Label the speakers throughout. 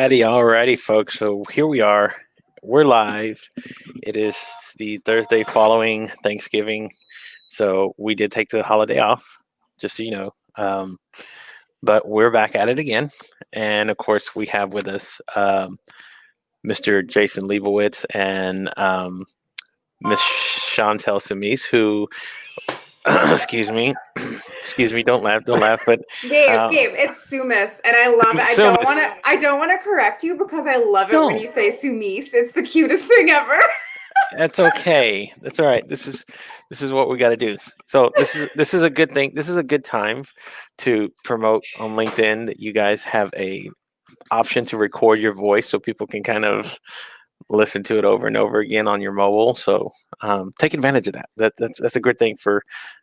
Speaker 1: Alrighty, folks. So here we are. We're live. It is the Thursday following Thanksgiving. So we did take the holiday off, just so you know. But we're back at it again. And of course, we have with us Mr. Jason Lebowitz and Miss Chantel Soumis, who excuse me, don't laugh, but
Speaker 2: Gabe, it's Soumis, and I love it. I don't want to correct you because I love it when you say Soumis. It's the cutest thing ever.
Speaker 1: That's okay. That's all right. This is what we got to do. So this is a good thing. This is a good time to promote on LinkedIn that you guys have a option to record your voice so people can kind of listen to it over and over again on your mobile. So take advantage of that. That's a good thing for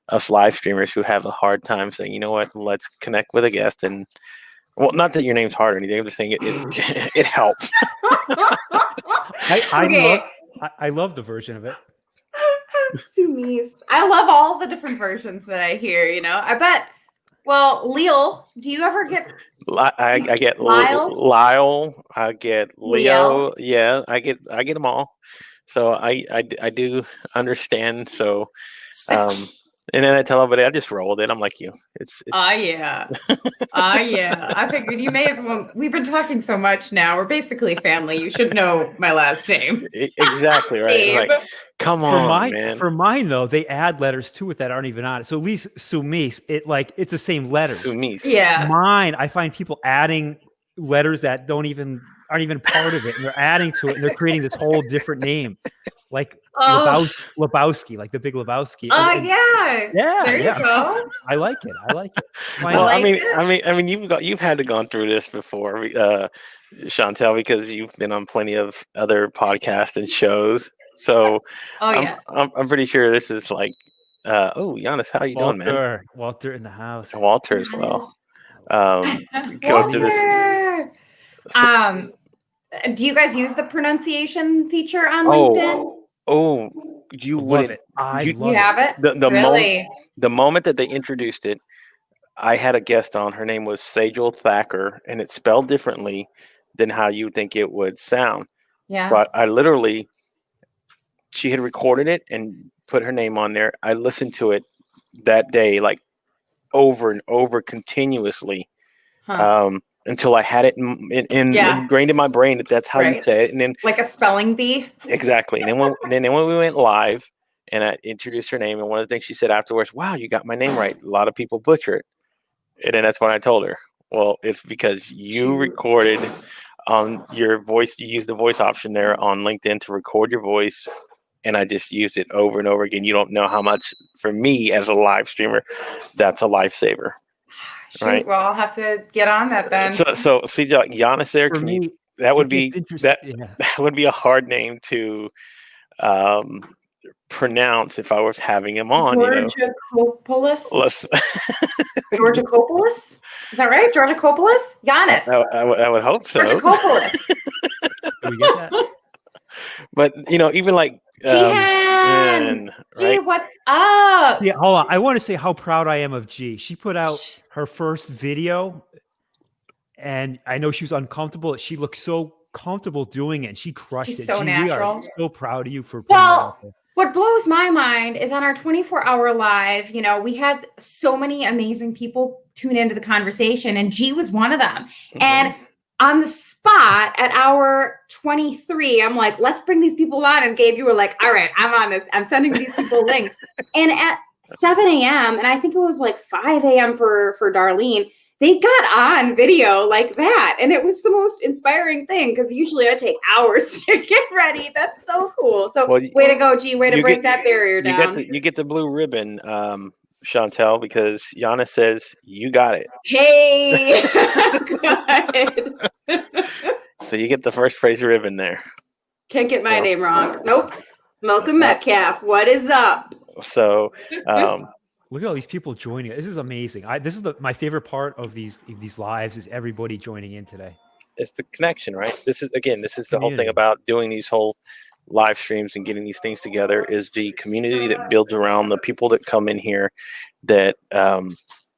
Speaker 1: us live streamers who have a hard time saying, you know what, let's connect with a guest. And well, not that your name's hard or anything. I'm just saying it helps.
Speaker 3: I love the version of it.
Speaker 2: Soumis. I love all the different versions that I hear, you know. I bet. Well, Leo, do you ever get
Speaker 1: I get Lyle, I get Leo. Yeah, I get them all. So I do understand. So and then I tell everybody I just rolled it. I'm like you. It's
Speaker 2: yeah. Yeah. I figured you may as well. We've been talking so much now. We're basically family. You should know my last name.
Speaker 1: Exactly right. Like, come on, man.
Speaker 3: For mine though, they add letters to it that aren't even on it. So at least Soumis, it's the same letters.
Speaker 1: Soumis.
Speaker 2: Yeah.
Speaker 3: Mine, I find people adding letters that aren't even part of it, and they're adding to it, and they're creating this whole different name. Like Lebowski, like the Big Lebowski.
Speaker 2: Yeah. There you go.
Speaker 3: I like it.
Speaker 1: Well, I mean, you've had to gone through this before, Chantel, because you've been on plenty of other podcasts and shows. So I'm pretty sure this is like, Giannis, how you doing, man?
Speaker 3: Walter in the house.
Speaker 1: Walter as well. Go to this.
Speaker 2: Do you guys use the pronunciation feature on LinkedIn?
Speaker 1: Oh, you wouldn't.
Speaker 2: You have it?
Speaker 1: The moment that they introduced it, I had a guest on. Her name was Sejal Thacker, and it's spelled differently than how you would think it would sound.
Speaker 2: Yeah.
Speaker 1: So I literally, she had recorded it and put her name on there. I listened to it that day, like over and over continuously. Until I had it ingrained in my brain that that's how you say it, and then
Speaker 2: like a spelling bee.
Speaker 1: Exactly. And then when we went live, and I introduced her name, and one of the things she said afterwards, "Wow, you got my name right. A lot of people butcher it." And then that's when I told her, "Well, it's because you recorded on your voice. You used the voice option there on LinkedIn to record your voice." And I just used it over and over again. You don't know how much, for me as a live streamer, that's a lifesaver.
Speaker 2: Shoot,
Speaker 1: right.
Speaker 2: Well, I'll have to get on that then.
Speaker 1: So see, like Giannis there, that would be a hard name to pronounce if I was having him on.
Speaker 2: Georgia Coppolis. Georgia Coppolis. Is that right? Georgia Coppolis? Giannis.
Speaker 1: I would hope so.
Speaker 2: Georgia Coppolis.
Speaker 3: Can we get that?
Speaker 1: But even like
Speaker 2: G, what's up?
Speaker 3: Yeah, hold on. I want to say how proud I am of G. She put out her first video, and I know she was uncomfortable. She looked so comfortable doing it, and she crushed it.
Speaker 2: So
Speaker 3: G,
Speaker 2: natural.
Speaker 3: We are so proud of you for putting that out there.
Speaker 2: What blows my mind is on our 24-hour live, we had so many amazing people tune into the conversation, and G was one of them. Mm-hmm. And on the spot at hour 23, I'm like, let's bring these people on. And Gabe, you were like, all right, I'm on this. I'm sending these people links. And at 7 a.m., and I think it was like 5 a.m. for Darlene, they got on video like that. And it was the most inspiring thing, because usually I take hours to get ready. That's so cool. So way to go, G. Way to break that barrier down.
Speaker 1: You get the blue ribbon Chantel, because Yana says you got it.
Speaker 2: Hey, good.
Speaker 1: So you get the first Fraser ribbon there.
Speaker 2: Can't get my
Speaker 1: So-
Speaker 2: name wrong. Nope. Malcolm Metcalf. What is up?
Speaker 1: So
Speaker 3: Look at all these people joining. This is amazing. This is my favorite part of these lives is everybody joining in today.
Speaker 1: it's the connection, right? This is the whole thing
Speaker 3: Community.
Speaker 1: about doing these whole live streams and getting these things together is the community that builds around the people that come in here that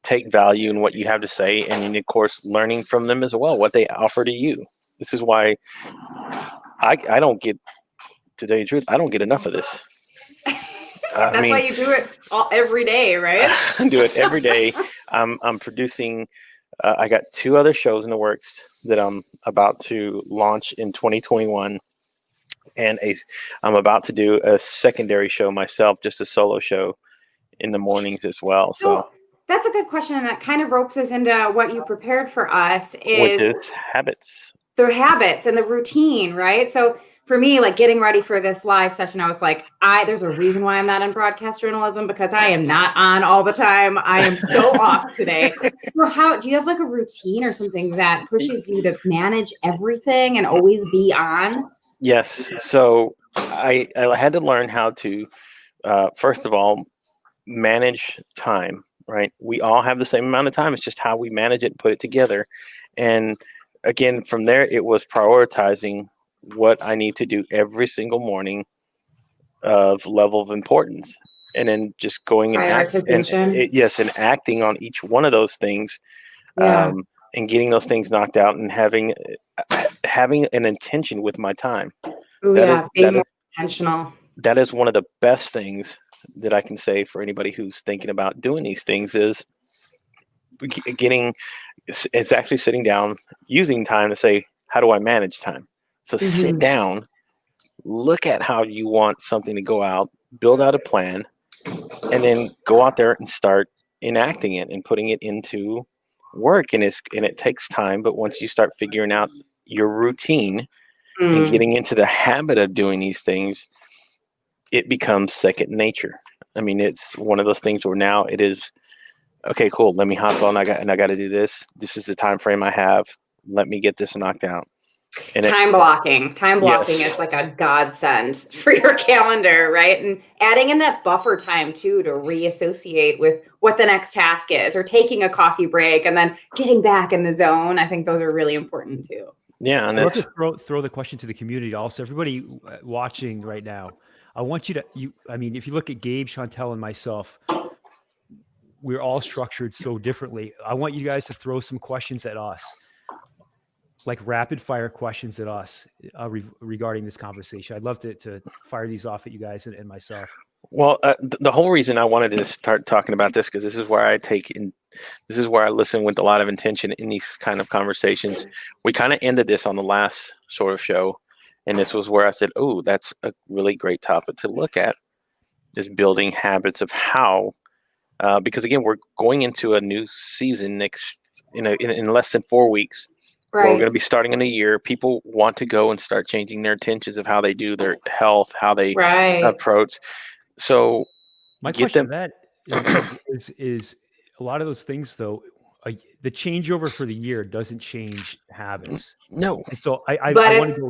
Speaker 1: take value in what you have to say, and of course learning from them as well, what they offer to you. This is why I don't get, to tell you the truth, I don't get enough of this.
Speaker 2: That's why you do it every day, right?
Speaker 1: I do it every day. I'm producing. I got 2 other shows in the works that I'm about to launch in 2021, and I'm about to do a secondary show myself, just a solo show in the mornings as well. So
Speaker 2: that's a good question, and that kind of ropes us into what you prepared for us
Speaker 1: which is habits.
Speaker 2: The habits and the routine, right? So for me, like getting ready for this live session, I was like, there's a reason why I'm not in broadcast journalism, because I am not on all the time. I am so off today. So how do you have like a routine or something that pushes you to manage everything and always be on?
Speaker 1: Yes. So I had to learn how to, first of all, manage time, right? We all have the same amount of time. It's just how we manage it and put it together. And again, from there, it was prioritizing what I need to do every single morning of level of importance. And then just going and acting on each one of those things, and getting those things knocked out, and having an intention with my time.
Speaker 2: Being more intentional.
Speaker 1: That is one of the best things that I can say for anybody who's thinking about doing these things is it's actually sitting down, using time to say, how do I manage time? So sit down, look at how you want something to go out, build out a plan, and then go out there and start enacting it and putting it into work. And it takes time, but once you start figuring out your routine and getting into the habit of doing these things, it becomes second nature. I mean, it's one of those things where now it is, okay, cool. Let me hop on. I got to do this. This is the time frame I have. Let me get this knocked out. And
Speaker 2: time blocking is like a godsend for your calendar, right? And adding in that buffer time too to reassociate with what the next task is, or taking a coffee break and then getting back in the zone. I think those are really important too.
Speaker 1: Yeah, and
Speaker 3: I'd love to throw the question to the community also. Everybody watching right now, I want you to, if you look at Gabe, Chantel, and myself, we're all structured so differently. I want you guys to throw some questions at us, like rapid fire questions at us regarding this conversation. I'd love to fire these off at you guys and myself.
Speaker 1: Well, the whole reason I wanted to start talking about this, because this is where I listen with a lot of intention in these kind of conversations. We kind of ended this on the last sort of show, and this was where I said, oh, that's a really great topic to look at, is building habits of how, because again, we're going into a new season in less than 4 weeks.
Speaker 2: Right.
Speaker 1: We're going to be starting a new year. People want to go and start changing their intentions of how they do their health, how they approach. So
Speaker 3: my question to that is a lot of those things, though, the changeover for the year doesn't change habits.
Speaker 1: No.
Speaker 3: And so I want to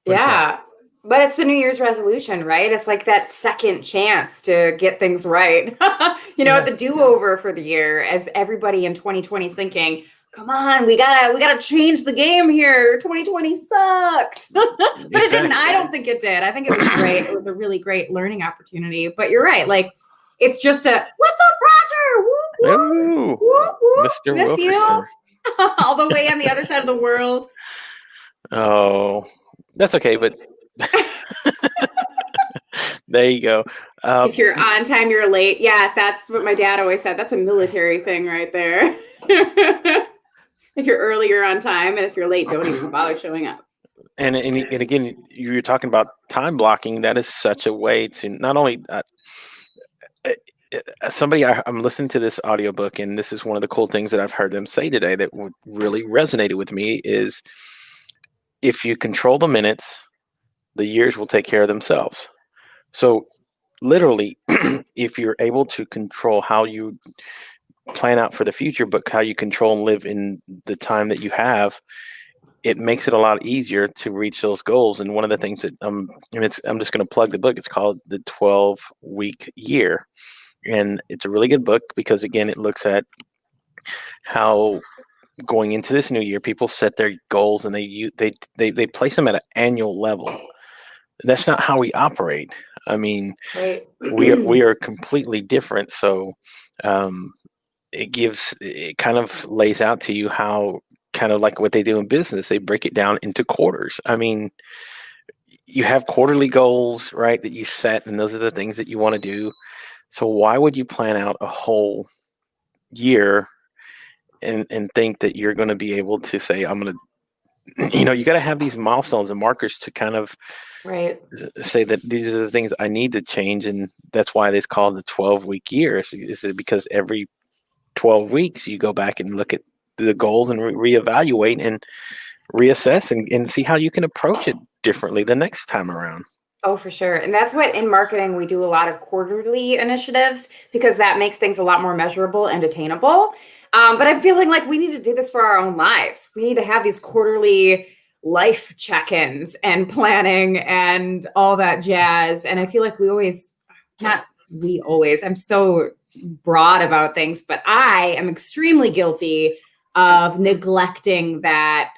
Speaker 3: go.
Speaker 2: But it's the New Year's resolution, right? It's like that second chance to get things right. The do-over for the year, as everybody in 2020 is thinking, come on, we gotta change the game here. 2020 sucked. But it didn't. I don't think it did. I think it was great. It was a really great learning opportunity. But you're right. Like, it's just what's up, Roger? Whoop, whoop, whoop, whoop.
Speaker 1: Mr.
Speaker 2: Miss
Speaker 1: Wilkerson.
Speaker 2: You. All the way on the other side of the world.
Speaker 1: Oh, that's okay, but there you go.
Speaker 2: If you're on time, you're late. Yes, that's what my dad always said. That's a military thing right there. If you're early, you're on time, and if you're late, don't even bother showing up.
Speaker 1: And again, you're talking about time blocking. That is such a way to not only I'm listening to this audiobook, and this is one of the cool things that I've heard them say today that really resonated with me is, if you control the minutes, the years will take care of themselves. So literally, if you're able to control how you plan out for the future, but how you control and live in the time that you have, it makes it a lot easier to reach those goals. And one of the things that I'm just going to plug the book. It's called The 12-Week Year, and it's a really good book because again, it looks at how going into this new year, people set their goals and they place them at an annual level. That's not how we operate. I mean,
Speaker 2: Right.
Speaker 1: we are completely different. So it kind of lays out to you how, kind of like what they do in business, they break it down into quarters. I mean, you have quarterly goals, right, that you set, and those are the things that you want to do. So why would you plan out a whole year and think that you're going to be able to say, I'm going to, you got to have these milestones and markers to kind of
Speaker 2: Right.
Speaker 1: say that these are the things I need to change. And that's why it's called the 12-week year. Is it because every 12 weeks you go back and look at the goals and reevaluate and reassess and see how you can approach it differently the next time around.
Speaker 2: Oh, for sure. And that's what in marketing, we do a lot of quarterly initiatives because that makes things a lot more measurable and attainable. But I'm feeling like we need to do this for our own lives. We need to have these quarterly life check-ins and planning and all that jazz. And I feel like I'm so broad about things, but I am extremely guilty of neglecting that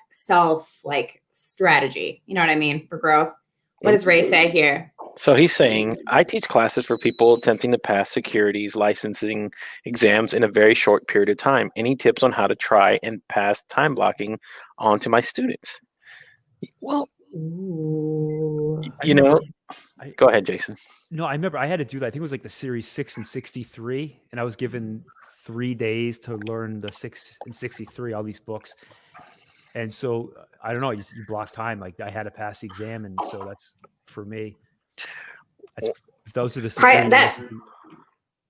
Speaker 2: strategy. You know what I mean? For growth. What does Ray say here?
Speaker 1: So he's saying, I teach classes for people attempting to pass securities licensing exams in a very short period of time. Any tips on how to try and pass time blocking on to my students? Well,
Speaker 2: Ooh.
Speaker 1: Go ahead, Jason.
Speaker 3: No, I remember I had to do that. I think it was like the series 6 and 63, and I was given 3 days to learn the 6 and 63, all these books. And so I don't know, you block time. Like I had to pass the exam, and so that's for me. Those are the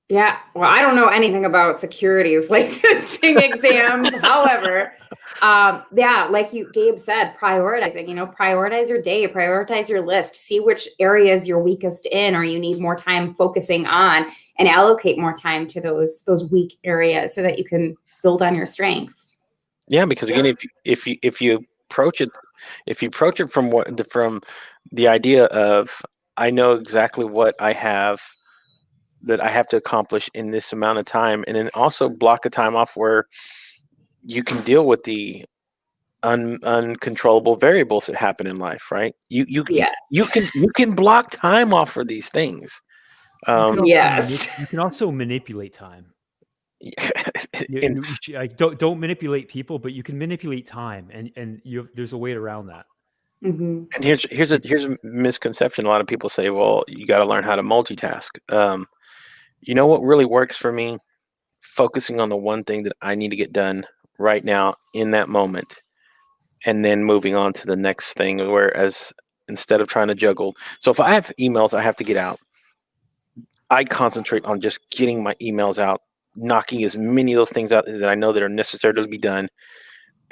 Speaker 2: Yeah. Well, I don't know anything about securities licensing exams. However, like Gabe said, prioritizing, prioritize your day, prioritize your list, see which areas you're weakest in, or you need more time focusing on, and allocate more time to those weak areas so that you can build on your strengths.
Speaker 1: Yeah, because again, if you approach it from the idea of, I know exactly what I have that I have to accomplish in this amount of time, and then also block a time off where you can deal with the uncontrollable variables that happen in life, right? You can block time off for these things.
Speaker 3: You can also manipulate time. Don't manipulate people, but you can manipulate time, and there's a way around that.
Speaker 2: Mm-hmm.
Speaker 1: And here's a misconception. A lot of people say, well, you got to learn how to multitask. You know what really works for me? Focusing on the one thing that I need to get done right now in that moment, and then moving on to the next thing. Whereas instead of trying to juggle, so if I have emails I have to get out, I concentrate on just getting my emails out, knocking as many of those things out that I know that are necessary to be done,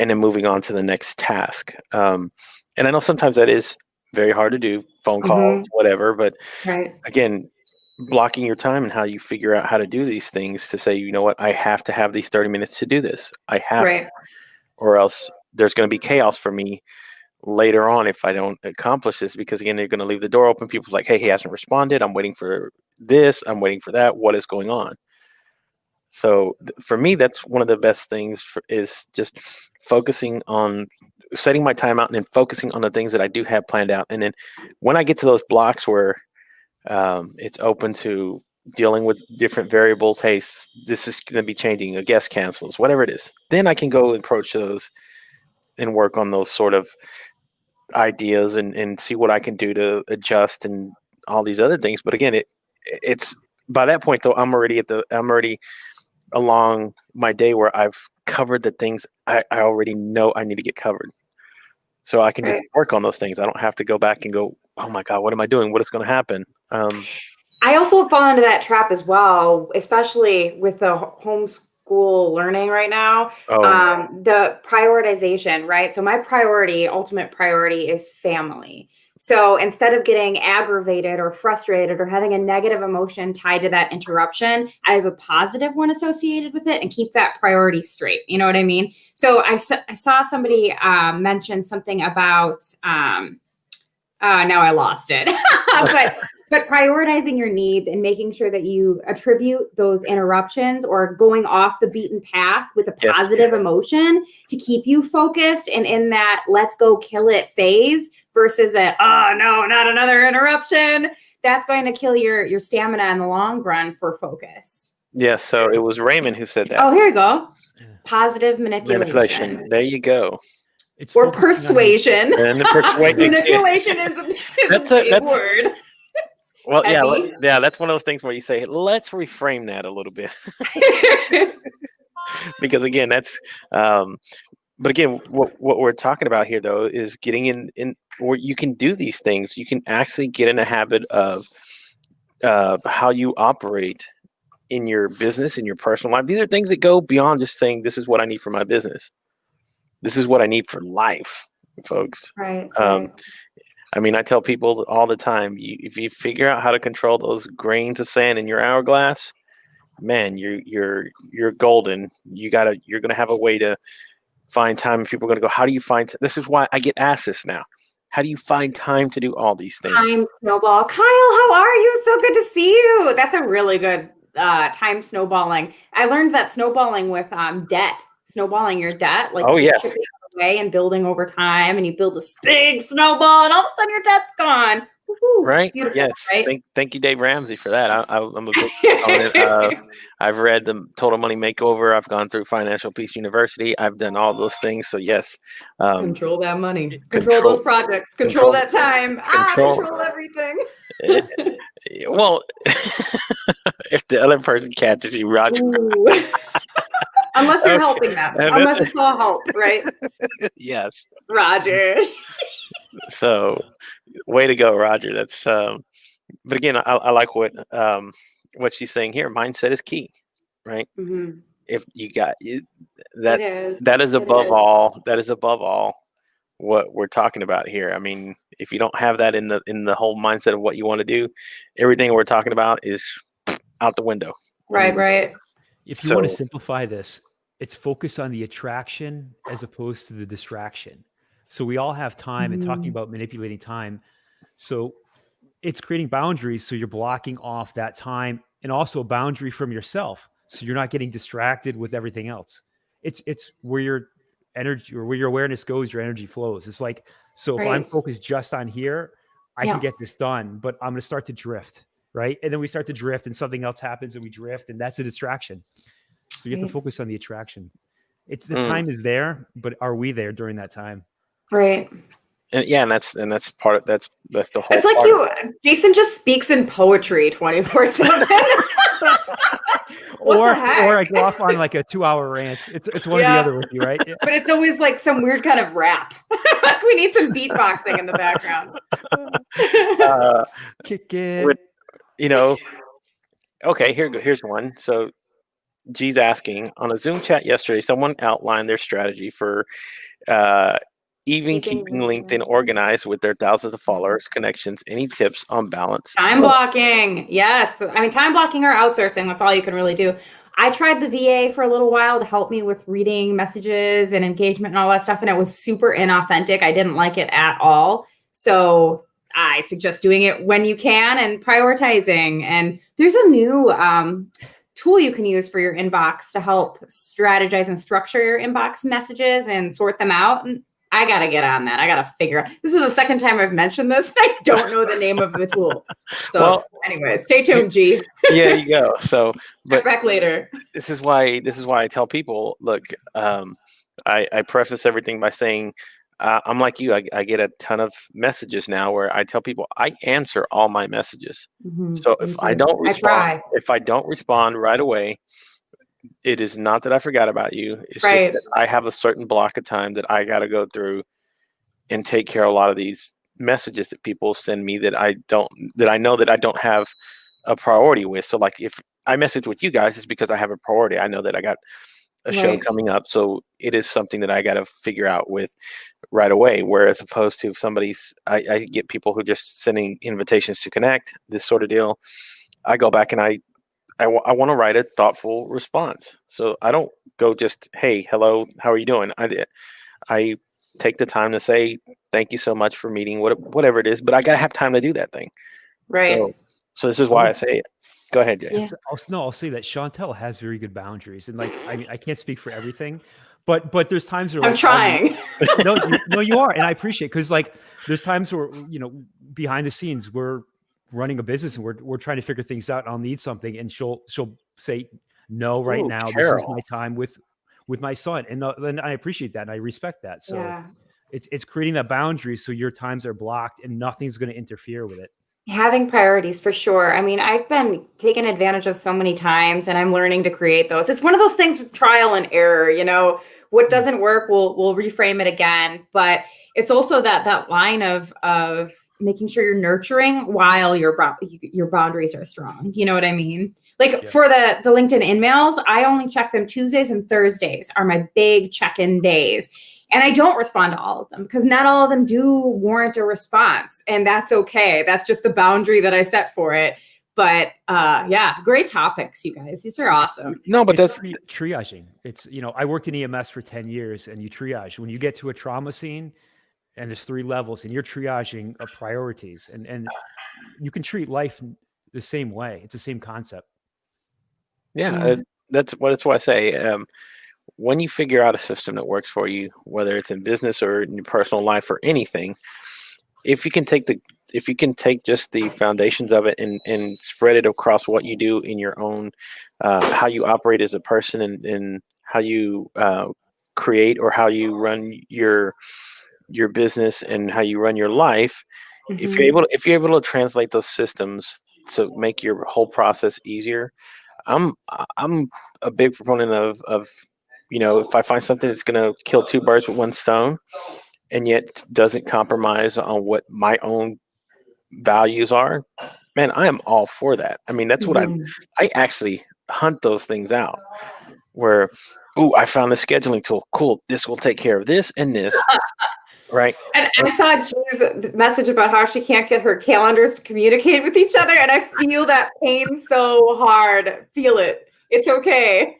Speaker 1: and then moving on to the next task. And I know sometimes that is very hard to do, phone calls, whatever, but again, blocking your time and how you figure out how to do these things to say, you know what, I have to have these 30 minutes to do this. I have to, or else there's going to be chaos for me later on if I don't accomplish this, because again, they're going to leave the door open. People's like, hey, he hasn't responded. I'm waiting for this. I'm waiting for that. What is going on? So for me, that's one of the best things is just focusing on setting my time out and then focusing on the things that I do have planned out. And then when I get to those blocks where it's open to dealing with different variables, hey, this is going to be changing, a guest cancels, whatever it is, then I can go approach those and work on those sort of ideas and see what I can do to adjust and all these other things. But again, it's by that point though, I'm already along my day where I've covered the things I already know I need to get covered. So I can just work on those things. I don't have to go back and go, oh my God, what am I doing? What is going to happen? I
Speaker 2: also fall into that trap as well, especially with the homeschool school learning right now.
Speaker 1: Oh,
Speaker 2: The prioritization, right? So my ultimate priority is family. So instead of getting aggravated or frustrated or having a negative emotion tied to that interruption, I have a positive one associated with it and keep that priority straight. You know what I mean? So I saw somebody mention something about, now I lost it, but prioritizing your needs and making sure that you attribute those interruptions or going off the beaten path with a
Speaker 1: yes.
Speaker 2: positive emotion to keep you focused and in that let's go kill it phase versus oh no, not another interruption. That's going to kill your stamina in the long run for focus.
Speaker 1: Yes. So it was Raymond who said that.
Speaker 2: Oh, here you go. Positive manipulation.
Speaker 1: There you go.
Speaker 3: It's
Speaker 2: Or
Speaker 3: focusing on
Speaker 2: persuasion.
Speaker 1: And the persuade
Speaker 2: Manipulation is a big word.
Speaker 1: Well,
Speaker 2: Heavy.
Speaker 1: yeah, that's one of those things where you say, let's reframe that a little bit. Because again, that's but again, what we're talking about here though is getting in where you can do these things. You can actually get in a habit of how you operate in your business, in your personal life. These are things that go beyond just saying, this is what I need for my business. This is what I need for life, folks.
Speaker 2: Right.
Speaker 1: I mean, I tell people all the time, if you figure out how to control those grains of sand in your hourglass, man, you're golden. You're gonna have a way to find time. And people are gonna go, how do you find? This is why I get asked this now. How do you find time to do all these things?
Speaker 2: Time snowball. Kyle, how are you? So good to see you. That's a really good time snowballing. I learned that snowballing with debt. Snowballing your debt, like chipping away and building over time, and you build this big snowball, and all of a sudden your debt's gone. Woo-hoo.
Speaker 1: Right?
Speaker 2: Beautiful,
Speaker 1: Yes.
Speaker 2: right?
Speaker 1: Thank you, Dave Ramsey, for that. I'm a big proponent. I've read the Total Money Makeover. I've gone through Financial Peace University. I've done all those things. So yes,
Speaker 2: control that money, control those projects, control that time, control everything.
Speaker 1: Well, if the other person catches you, Roger.
Speaker 2: Unless you're helping them. Unless it's all help, right?
Speaker 1: Yes.
Speaker 2: Roger.
Speaker 1: So way to go, Roger. That's but again, I like what she's saying here. Mindset is key, right?
Speaker 2: Mm-hmm.
Speaker 1: If you got that is above all what we're talking about here. I mean, if you don't have that in the whole mindset of what you want to do, everything we're talking about is out the window.
Speaker 2: Right.
Speaker 3: If you want to simplify this, it's focus on the attraction as opposed to the distraction. So we all have time and talking about manipulating time. So it's creating boundaries. So you're blocking off that time and also a boundary from yourself. So you're not getting distracted with everything else. It's where your energy or where your awareness goes, your energy flows. It's like, so if I'm focused just on here, I can get this done, but I'm going to start to drift. Right. And then we start to drift and something else happens and we drift, and that's a distraction. So you have to focus on the attraction. It's the time is there, but are we there during that time?
Speaker 2: Right.
Speaker 1: And that's part of that's the whole.
Speaker 2: It's like Jason just speaks in poetry 24/7.
Speaker 3: or I go off on like a 2-hour rant. It's one or the other with you, right? Yeah.
Speaker 2: But it's always like some weird kind of rap. Like we need some beatboxing in the background.
Speaker 3: Kick it.
Speaker 1: Okay, here's one. So G's asking, on a Zoom chat yesterday, someone outlined their strategy for even keeping LinkedIn organized with their thousands of followers, connections. Any tips on balance?
Speaker 2: Time blocking. Yes. I mean, time blocking or outsourcing, that's all you can really do. I tried the VA for a little while to help me with reading messages and engagement and all that stuff, and it was super inauthentic. I didn't like it at all. So I suggest doing it when you can and prioritizing. And there's a new tool you can use for your inbox to help strategize and structure your inbox messages and sort them out. And I got to get on that. I got to figure out. This is the second time I've mentioned this. I don't know the name of the tool. So anyway, stay tuned, G.
Speaker 1: Yeah, you go. So, but
Speaker 2: back later.
Speaker 1: This is why I tell people, look, I preface everything by saying, I'm like you. I get a ton of messages now where I tell people I answer all my messages. Mm-hmm. So if I don't respond right away, it is not that I forgot about you. It's just that I have a certain block of time that I got to go through and take care of a lot of these messages that people send me that I know that I don't have a priority with. So like if I message with you guys, it's because I have a priority. I know that I got a show
Speaker 2: Right.
Speaker 1: coming up. So it is something that I got to figure out with right away. Whereas opposed to if I get people who just sending invitations to connect, this sort of deal. I go back and I want to write a thoughtful response. So I don't go just, hey, hello, how are you doing? I take the time to say, thank you so much for meeting, whatever it is, but I got to have time to do that thing.
Speaker 2: Right.
Speaker 1: So this is why I say it. Go ahead, Jason.
Speaker 2: Yeah.
Speaker 3: I'll say that Chantel has very good boundaries, and like I mean, I can't speak for everything, but there's times where
Speaker 2: I'm
Speaker 3: like
Speaker 2: trying.
Speaker 3: no, you are, and I appreciate because like there's times where behind the scenes we're running a business and we're trying to figure things out. And I'll need something, and she'll say no right
Speaker 1: Ooh,
Speaker 3: now.
Speaker 1: Carol.
Speaker 3: This is my time with my son, and then I appreciate that and I respect that. So
Speaker 2: Yeah.
Speaker 3: it's creating that boundary so your times are blocked and nothing's going to interfere with it.
Speaker 2: Having priorities for sure. I mean, I've been taken advantage of so many times and I'm learning to create those. It's one of those things with trial and error, what doesn't work, we'll reframe it again. But it's also that line of making sure you're nurturing while your boundaries are strong. You know what I mean? Like for the LinkedIn in-mails, I only check them Tuesdays and Thursdays are my big check-in days. And I don't respond to all of them because not all of them do warrant a response. And that's okay. That's just the boundary that I set for it. But great topics, you guys. These are awesome.
Speaker 1: No, but
Speaker 3: it's
Speaker 1: that's
Speaker 3: triaging. It's, I worked in EMS for 10 years and you triage. When you get to a trauma scene and there's 3 levels and you're triaging of priorities and you can treat life the same way. It's the same concept.
Speaker 1: Yeah. That's what I say. When you figure out a system that works for you, whether it's in business or in your personal life or anything, if you can take just the foundations of it and spread it across what you do in your own, how you operate as a person and how you create or how you run your business and how you run your life, if you're able to translate those systems to make your whole process easier, I'm a big proponent of if I find something that's going to kill 2 birds with 1 stone and yet doesn't compromise on what my own values are, man, I am all for that. I mean, that's what I actually hunt those things out where, I found the scheduling tool. Cool. This will take care of this and this. Right.
Speaker 2: And I saw G's message about how she can't get her calendars to communicate with each other. And I feel that pain so hard. Feel it. It's okay.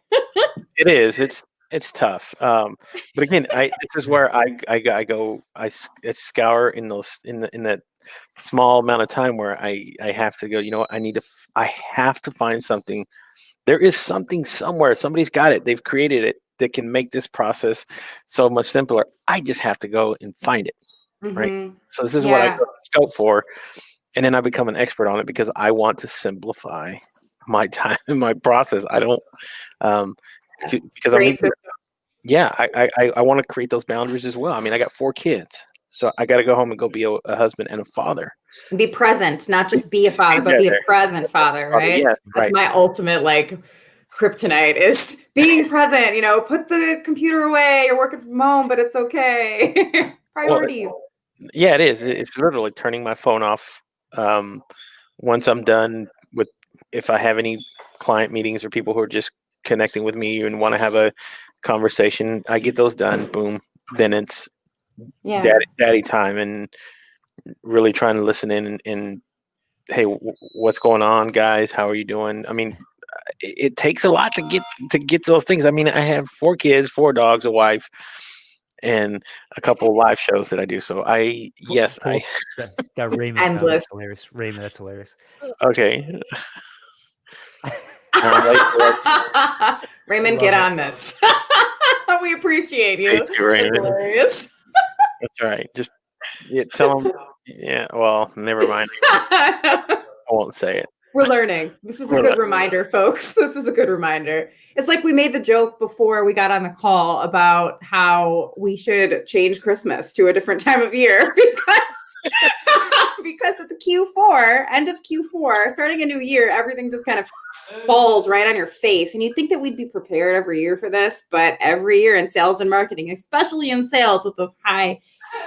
Speaker 1: It is. It's tough. But again, this is where I go. I scour in that small amount of time where I have to go. You know what? I have to find something. There is something somewhere. Somebody's got it. They've created it that can make this process so much simpler. I just have to go and find it. Right. So this is what I go to scope for, and then I become an expert on it because I want to simplify my time and my process. I don't. Because I want to create those boundaries as well. I mean, I got 4 kids, so I got to go home and go be a husband and a father.
Speaker 2: Be present, not just be a father, but be a present father, right?
Speaker 1: Yeah,
Speaker 2: that's my ultimate kryptonite is being present. Put the computer away. You're working from home, but it's okay. Priorities.
Speaker 1: Well, yeah, it is. It's literally turning my phone off once I'm done with. If I have any client meetings or people who are just connecting with me and want to have a conversation, I get those done. Boom. Then it's daddy time and really trying to listen in and hey, what's going on, guys? How are you doing? I mean, it takes a lot to get those things. I mean, I have 4 kids, 4 dogs, a wife, and a couple of live shows that I do. So
Speaker 3: that Raymond.
Speaker 2: Endless.
Speaker 3: That's hilarious. Raymond, that's hilarious.
Speaker 1: Okay.
Speaker 2: Raymond, get on this. We appreciate you.
Speaker 1: Thank you, Raymond.
Speaker 2: Hilarious.
Speaker 1: That's right. Just tell them. Yeah. Well, never mind. I won't say it.
Speaker 2: We're learning. This is a good reminder, folks. This is a good reminder. It's like we made the joke before we got on the call about how we should change Christmas to a different time of year because of the Q4, end of Q4, starting a new year, everything just kind of falls right on your face. And you'd think that we'd be prepared every year for this, but every year in sales and marketing, especially in sales with those high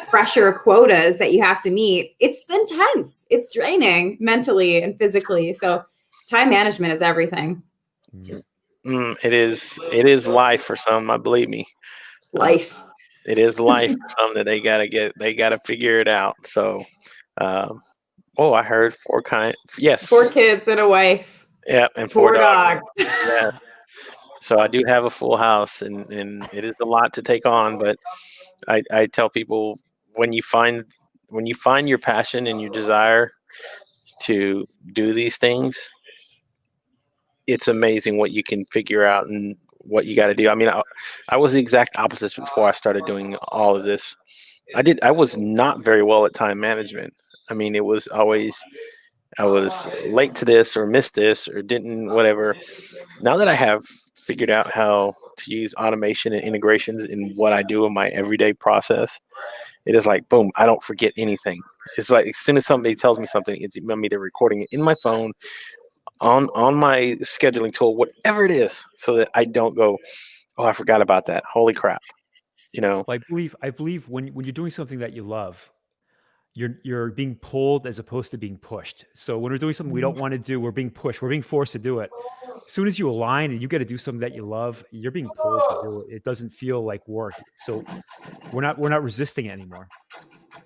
Speaker 2: pressure quotas that you have to meet, it's intense. It's draining mentally and physically. So time management is everything.
Speaker 1: It is life for some. I believe me.
Speaker 2: Life.
Speaker 1: It is life for some that they gotta figure it out. So, I heard 4 yes,
Speaker 2: 4 kids and a wife.
Speaker 1: yeah, and
Speaker 2: 4
Speaker 1: 4 dogs.
Speaker 2: dogs.
Speaker 1: Yeah. So I do have a full house, and it is a lot to take on. But I tell people, when you find your passion and your desire to do these things, it's amazing what you can figure out and what you got to do. I mean, I was the exact opposite before I started doing all of this. I was not very well at time management. I mean, it was always, I was late to this or missed this or didn't whatever. Now that I have figured out how to use automation and integrations in what I do in my everyday process, it is like, boom, I don't forget anything. It's like as soon as somebody tells me something, it's they're recording it in my phone, on my scheduling tool, whatever it is, so that I don't go, oh, I forgot about that. Holy crap.
Speaker 3: Well, I believe when you're doing something that you love, you're being pulled as opposed to being pushed. So when we're doing something we don't want to do, we're being pushed. We're being forced to do it. As soon as you align and you got to do something that you love, you're being pulled to do it. It doesn't feel like work. So we're not resisting it anymore.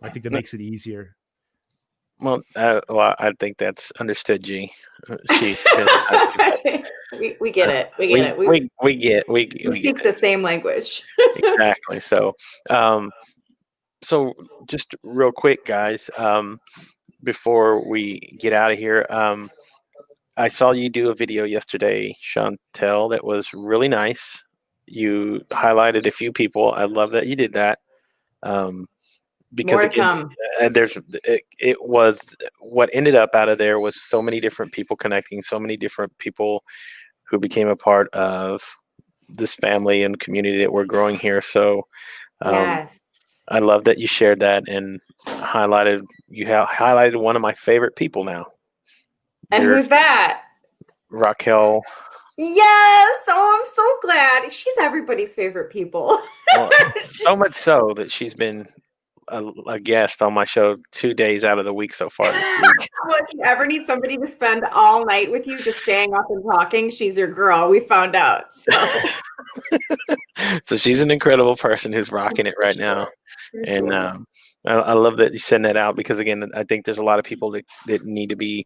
Speaker 3: I think that makes it easier.
Speaker 1: Well, I think that's understood, G. She,
Speaker 2: we get it. We get it.
Speaker 1: We
Speaker 2: speak the same language.
Speaker 1: Exactly. So, so just real quick, guys, before we get out of here, I saw you do a video yesterday, Chantel, that was really nice. You highlighted a few people. I love that you did that. Because
Speaker 2: More to come.
Speaker 1: It was what ended up out of there was so many different people connecting, so many different people who became a part of this family and community that we're growing here. So,
Speaker 2: Yes.
Speaker 1: I love that you shared that and highlighted. You have highlighted one of my favorite people now.
Speaker 2: And who's that?
Speaker 1: Raquel.
Speaker 2: Yes. Oh, I'm so glad. She's everybody's favorite people.
Speaker 1: Well, so much so that she's been a guest on my show 2 days out of the week so far this week.
Speaker 2: Well, if you ever need somebody to spend all night with you, just staying up and talking, she's your girl. We found out.
Speaker 1: So she's an incredible person who's rocking it right now. And I love that you send that out, because again, I think there's a lot of people that need to be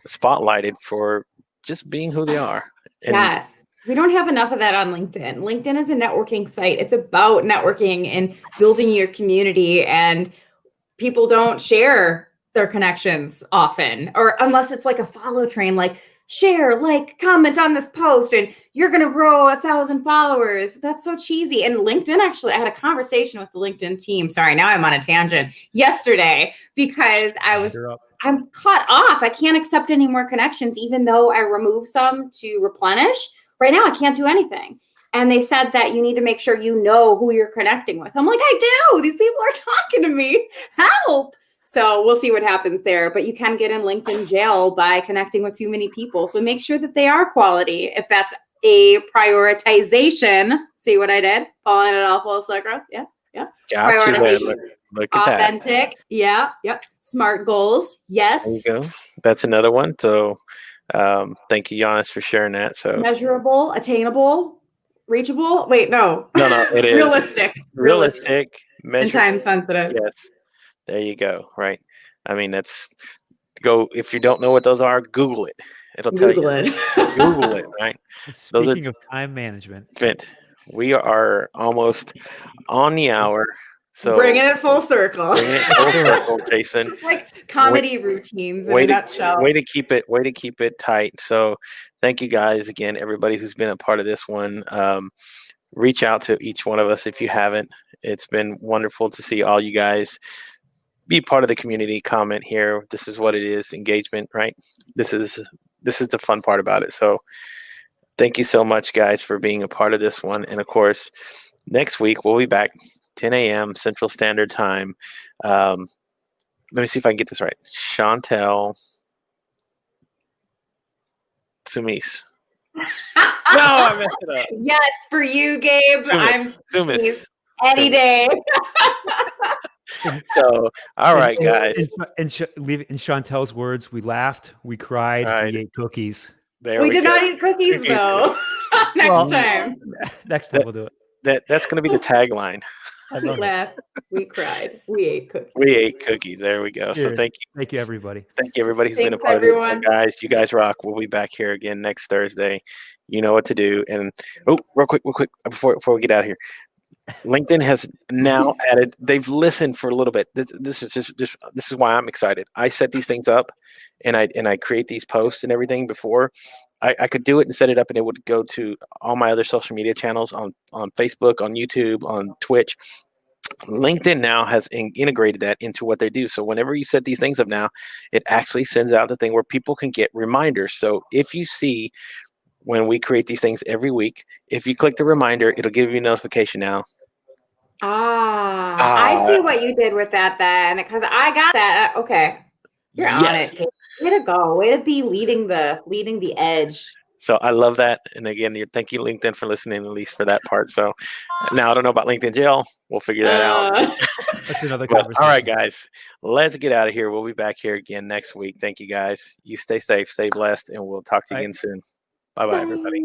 Speaker 1: spotlighted for just being who they are. And
Speaker 2: yes. We don't have enough of that on LinkedIn. LinkedIn is a networking site. It's about networking and building your community, and people don't share their connections often, or unless it's like a follow train, like share, like, comment on this post and you're going to grow 1,000 followers. That's so cheesy. And LinkedIn, actually, I had a conversation with the LinkedIn team. Sorry, now I'm on a tangent yesterday, because I'm cut off. I can't accept any more connections, even though I remove some to replenish. Right now, I can't do anything. And they said that you need to make sure you know who you're connecting with. I'm like, I do. These people are talking to me. Help. So we'll see what happens there. But you can get in LinkedIn jail by connecting with too many people. So make sure that they are quality. If that's a prioritization. See what I did? Following it all full circle. Yeah. Prioritization.
Speaker 1: Look at
Speaker 2: authentic.
Speaker 1: that.
Speaker 2: Yeah. Smart goals. Yes.
Speaker 1: There you go. That's another one. So thank you, Giannis, for sharing that. So
Speaker 2: measurable, attainable, reachable. Wait, no.
Speaker 1: It is realistic,
Speaker 2: and time sensitive.
Speaker 1: Yes, there you go. Right. I mean, if you don't know what those are, Google it. It'll tell you. Google it. Right.
Speaker 3: Speaking of time management,
Speaker 1: we are almost on the hour. So
Speaker 2: bringing it full circle.
Speaker 1: Jason.
Speaker 2: It's like comedy routines in a nutshell.
Speaker 1: Way to keep it tight. So thank you guys again, everybody who's been a part of this one. Reach out to each one of us if you haven't. It's been wonderful to see all you guys be part of the community. Comment here. This is what it is. Engagement, right? This is the fun part about it. So thank you so much, guys, for being a part of this one. And of course, next week we'll be back 10 a.m. Central Standard Time. Let me see if I can get this right. Chantel Soumis. No, I messed it up.
Speaker 2: Yes, for you, Gabe. I'm
Speaker 1: Soumis.
Speaker 2: Any day.
Speaker 1: So, all right, guys.
Speaker 3: In Chantel's words, we laughed, we cried, we ate cookies.
Speaker 2: We did not eat cookies, though. Next time.
Speaker 3: Next time we'll do it.
Speaker 1: That's going to be the tagline.
Speaker 3: I
Speaker 2: We
Speaker 3: love it.
Speaker 2: laughed. We cried. We ate cookies.
Speaker 1: We ate cookies. There we go. So
Speaker 3: Cheers.
Speaker 1: thank you.
Speaker 3: Thank you, everybody.
Speaker 1: Thank you, everybody who's been a
Speaker 2: Thanks,
Speaker 1: part of
Speaker 2: everyone.
Speaker 1: it. So guys, you guys rock. We'll be back here again next Thursday. You know what to do. And real quick, before we get out of here, LinkedIn has now added. They've listened for a little bit. This is why I'm excited. I set these things up, and I create these posts and everything before. I could do it and set it up, and it would go to all my other social media channels on Facebook, on YouTube, on Twitch. LinkedIn now has integrated that into what they do. So whenever you set these things up now, it actually sends out the thing where people can get reminders. So if you see when we create these things every week, if you click the reminder, it'll give you a notification now.
Speaker 2: I see what you did with that then, because I got that. Okay. You're on it. Kate. Way to go. Way to be leading the edge.
Speaker 1: So I love that. And again, thank you, LinkedIn, for listening, at least for that part. So now I don't know about LinkedIn jail. We'll figure that out.
Speaker 3: That's another conversation.
Speaker 1: All right, guys, let's get out of here. We'll be back here again next week. Thank you, guys. You stay safe, stay blessed, and we'll talk to you again soon. Bye-bye, everybody.